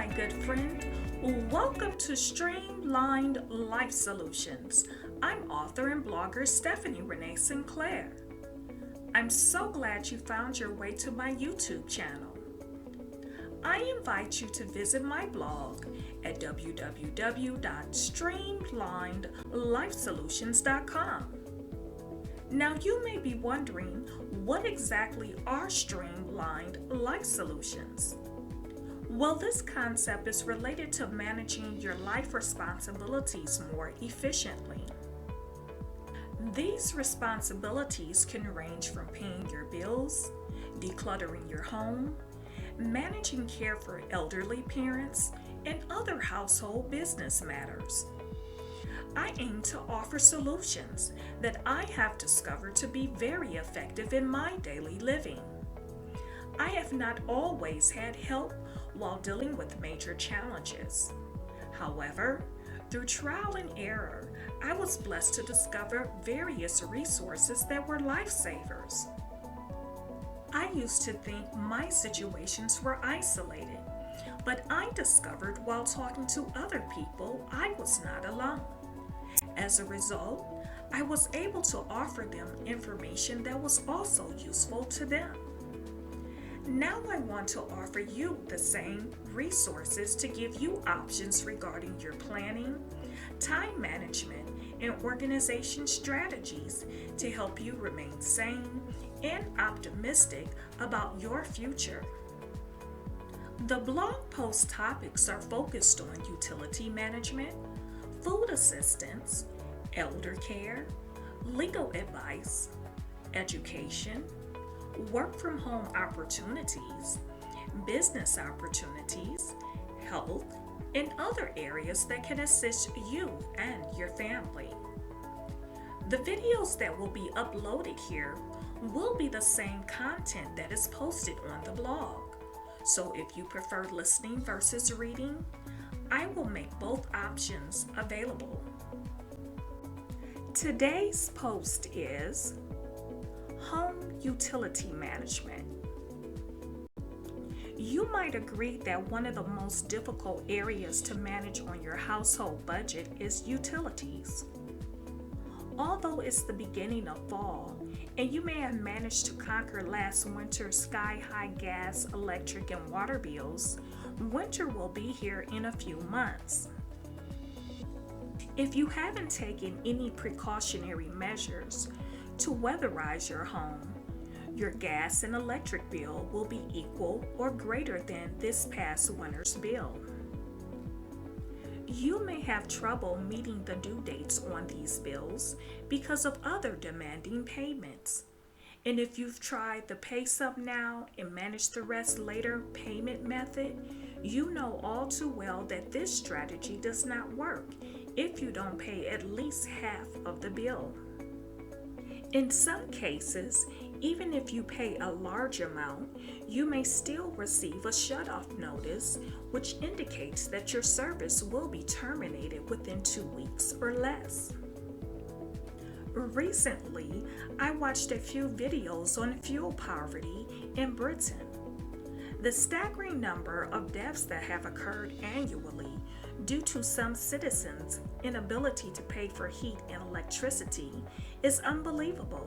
my good friend. Welcome to Streamlined Life Solutions. I'm author and blogger Stephanie Renee Sinclair. I'm so glad you found your way to my YouTube channel. I invite you to visit my blog at www.streamlinedsolutions.com. Now you may be wondering, what exactly are streamlined life solutions? Well, this concept is related to managing your life responsibilities more efficiently. These responsibilities can range from paying your bills, decluttering your home, managing care for elderly parents, and other household business matters. I aim to offer solutions that I have discovered to be very effective in my daily living. I have not always had help while dealing with major challenges. However, through trial and error, I was blessed to discover various resources that were lifesavers. I used to think my situations were isolated, but I discovered while talking to other people I was not alone. As a result, I was able to offer them information that was also useful to them. Now I want to offer you the same resources to give you options regarding your planning, time management, and organization strategies to help you remain sane and optimistic about your future. The blog post topics are focused on utility management, food assistance, elder care, legal advice, education, work from home opportunities, business opportunities, health, and other areas that can assist you and your family. The videos that will be uploaded here will be the same content that is posted on the blog. So if you prefer listening versus reading, I will make both options available. Today's post is Home Utility Management. You might agree that one of the most difficult areas to manage on your household budget is utilities. Although it's the beginning of fall, and you may have managed to conquer last winter's sky-high gas, electric, and water bills, winter will be here in a few months. If you haven't taken any precautionary measures to weatherize your home, your gas and electric bill will be equal or greater than this past winter's bill. You may have trouble meeting the due dates on these bills because of other demanding payments. And if you've tried the pay some now and manage the rest later payment method, you know all too well that this strategy does not work if you don't pay at least half of the bill. In some cases, even if you pay a large amount, you may still receive a shut-off notice, which indicates that your service will be terminated within 2 weeks or less. Recently, I watched a few videos on fuel poverty in Britain. The staggering number of deaths that have occurred annually due to some citizens' inability to pay for heat and electricity is unbelievable.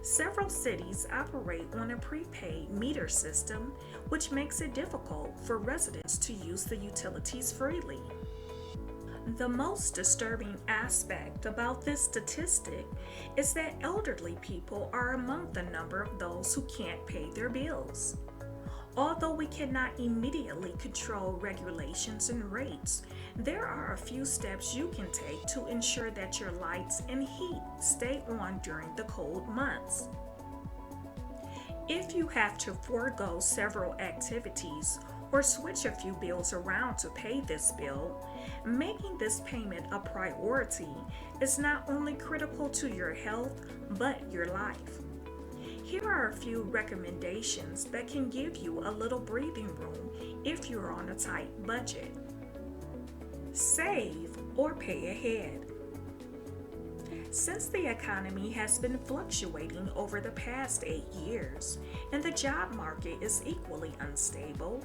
Several cities operate on a prepaid meter system, which makes it difficult for residents to use the utilities freely. The most disturbing aspect about this statistic is that elderly people are among the number of those who can't pay their bills. Although we cannot immediately control regulations and rates, there are a few steps you can take to ensure that your lights and heat stay on during the cold months. If you have to forego several activities or switch a few bills around to pay this bill, making this payment a priority is not only critical to your health, but your life. Here are a few recommendations that can give you a little breathing room if you're on a tight budget. Save or pay ahead. Since the economy has been fluctuating over the past 8 years and the job market is equally unstable,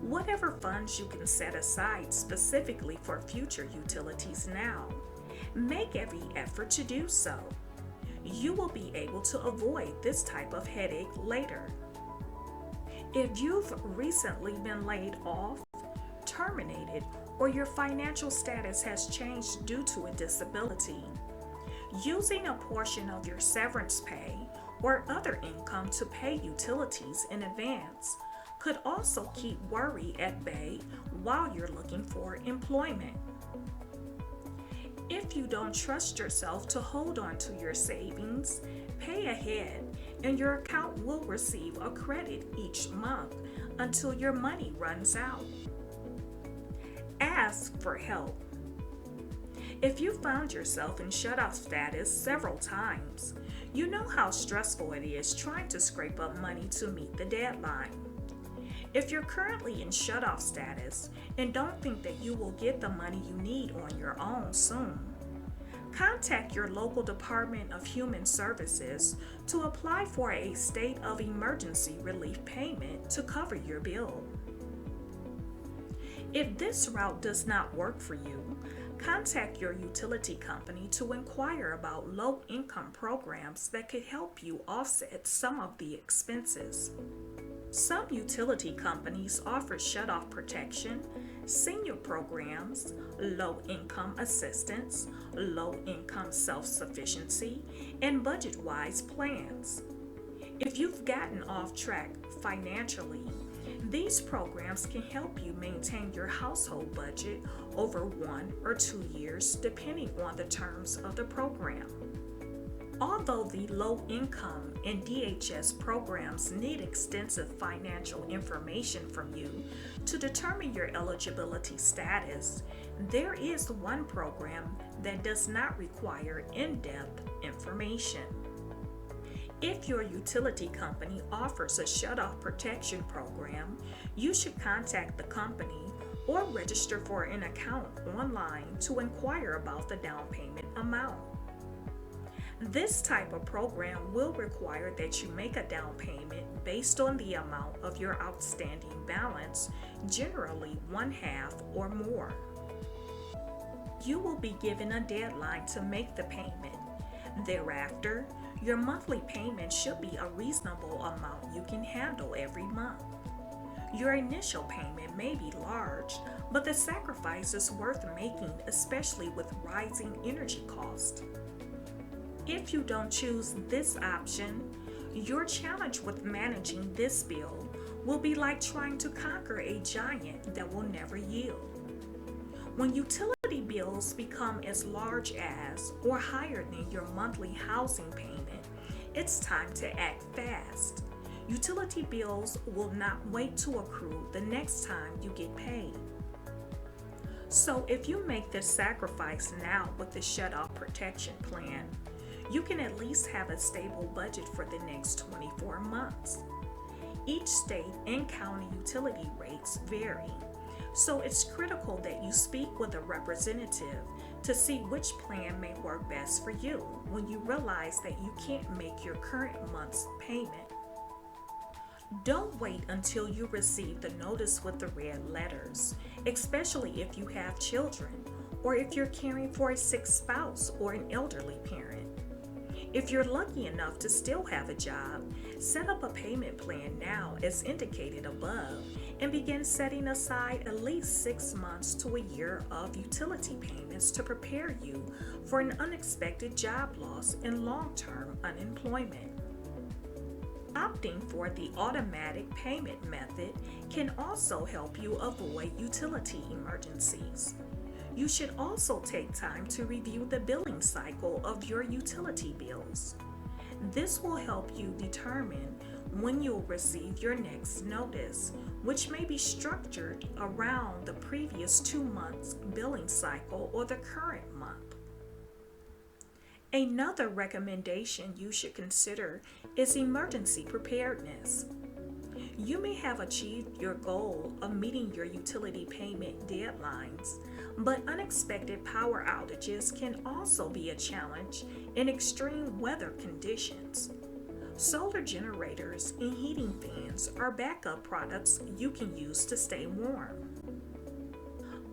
whatever funds you can set aside specifically for future utilities now. Make every effort to do so. You will be able to avoid this type of headache later. If you've recently been laid off, terminated, or your financial status has changed due to a disability, using a portion of your severance pay or other income to pay utilities in advance could also keep worry at bay while you're looking for employment. If you don't trust yourself to hold on to your savings, pay ahead and your account will receive a credit each month until your money runs out. Ask for help. If you found yourself in shut-off status several times, you know how stressful it is trying to scrape up money to meet the deadline. If you're currently in shut-off status and don't think that you will get the money you need on your own soon, contact your local Department of Human Services to apply for a state of emergency relief payment to cover your bill. If this route does not work for you, contact your utility company to inquire about low-income programs that could help you offset some of the expenses. Some utility companies offer shut-off protection, senior programs, low-income assistance, low-income self-sufficiency, and budget-wise plans. If you've gotten off track financially, these programs can help you maintain your household budget over 1 or 2 years depending on the terms of the program. Although the low-income and DHS programs need extensive financial information from you to determine your eligibility status, there is one program that does not require in-depth information. If your utility company offers a shut-off protection program, you should contact the company or register for an account online to inquire about the down payment amount. This type of program will require that you make a down payment based on the amount of your outstanding balance, generally 1/2 or more. You will be given a deadline to make the payment. Thereafter, your monthly payment should be a reasonable amount you can handle every month. Your initial payment may be large, but the sacrifice is worth making, especially with rising energy costs. If you don't choose this option, your challenge with managing this bill will be like trying to conquer a giant that will never yield. When utility bills become as large as or higher than your monthly housing payment, it's time to act fast. Utility bills will not wait to accrue the next time you get paid. So if you make this sacrifice now with the shut-off protection plan, you can at least have a stable budget for the next 24 months. Each state and county utility rates vary, so it's critical that you speak with a representative to see which plan may work best for you when you realize that you can't make your current month's payment. Don't wait until you receive the notice with the red letters, especially if you have children or if you're caring for a sick spouse or an elderly parent. If you're lucky enough to still have a job, set up a payment plan now as indicated above and begin setting aside at least 6 months to a year of utility payments to prepare you for an unexpected job loss and long-term unemployment. Opting for the automatic payment method can also help you avoid utility emergencies. You should also take time to review the billing cycle of your utility bills. This will help you determine when you'll receive your next notice, which may be structured around the previous 2 months' billing cycle or the current month. Another recommendation you should consider is emergency preparedness. You may have achieved your goal of meeting your utility payment deadlines, but unexpected power outages can also be a challenge in extreme weather conditions. Solar generators and heating fans are backup products you can use to stay warm.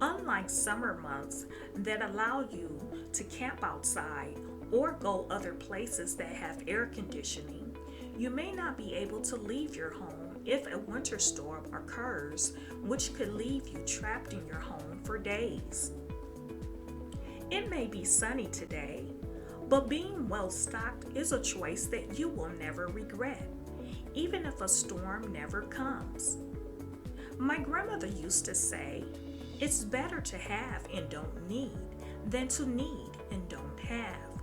Unlike summer months that allow you to camp outside or go other places that have air conditioning, you may not be able to leave your home if a winter storm occurs, which could leave you trapped in your home for days. It may be sunny today, but being well stocked is a choice that you will never regret, even if a storm never comes. My grandmother used to say, "It's better to have and don't need than to need and don't have."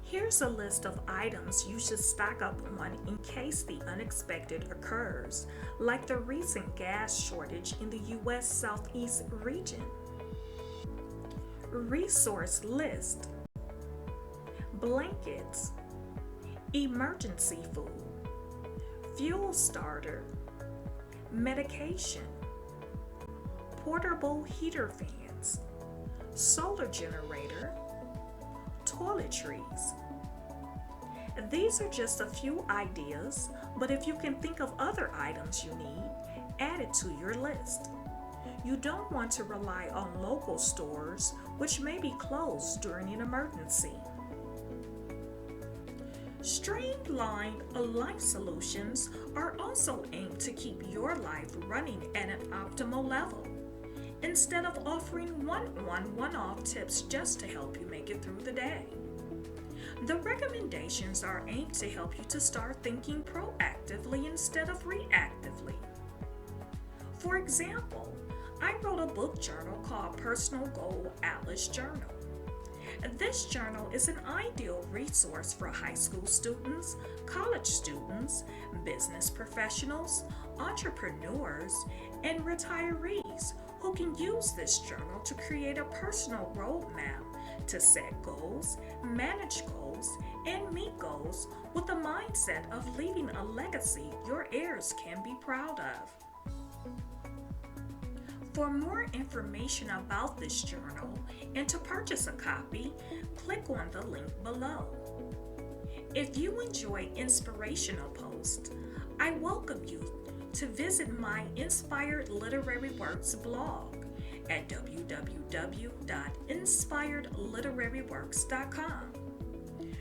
Here's a list of items you should stock up on in case the unexpected occurs, like the recent gas shortage in the U.S. Southeast region. Resource list: blankets, emergency food, fuel starter, medication, portable heater fans, solar generator, toiletries. These are just a few ideas, but if you can think of other items you need, add it to your list. You don't want to rely on local stores, which may be closed during an emergency. Streamlined life solutions are also aimed to keep your life running at an optimal level, instead of offering one-off tips just to help you make it through the day. The recommendations are aimed to help you to start thinking proactively instead of reactively. For example, I wrote a book journal called Personal Goal Atlas Journal. This journal is an ideal resource for high school students, college students, business professionals, entrepreneurs, and retirees who can use this journal to create a personal roadmap to set goals, manage goals, and meet goals with the mindset of leaving a legacy your heirs can be proud of. For more information about this journal and to purchase a copy, click on the link below. If you enjoy inspirational posts, I welcome you to visit my Inspired Literary Works blog at www.inspiredliteraryworks.com.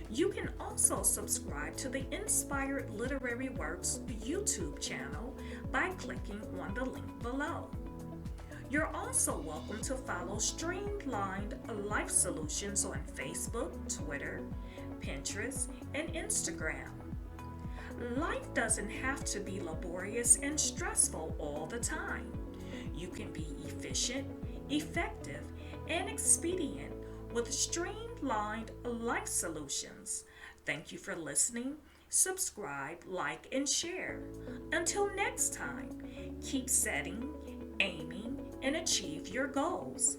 You can also subscribe to the Inspired Literary Works YouTube channel by clicking on the link below. You're also welcome to follow Streamlined Life Solutions on Facebook, Twitter, Pinterest, and Instagram. Life doesn't have to be laborious and stressful all the time. You can be efficient, effective, and expedient with Streamlined Life Solutions. Thank you for listening. Subscribe, like, and share. Until next time, keep setting, aiming, and achieve your goals.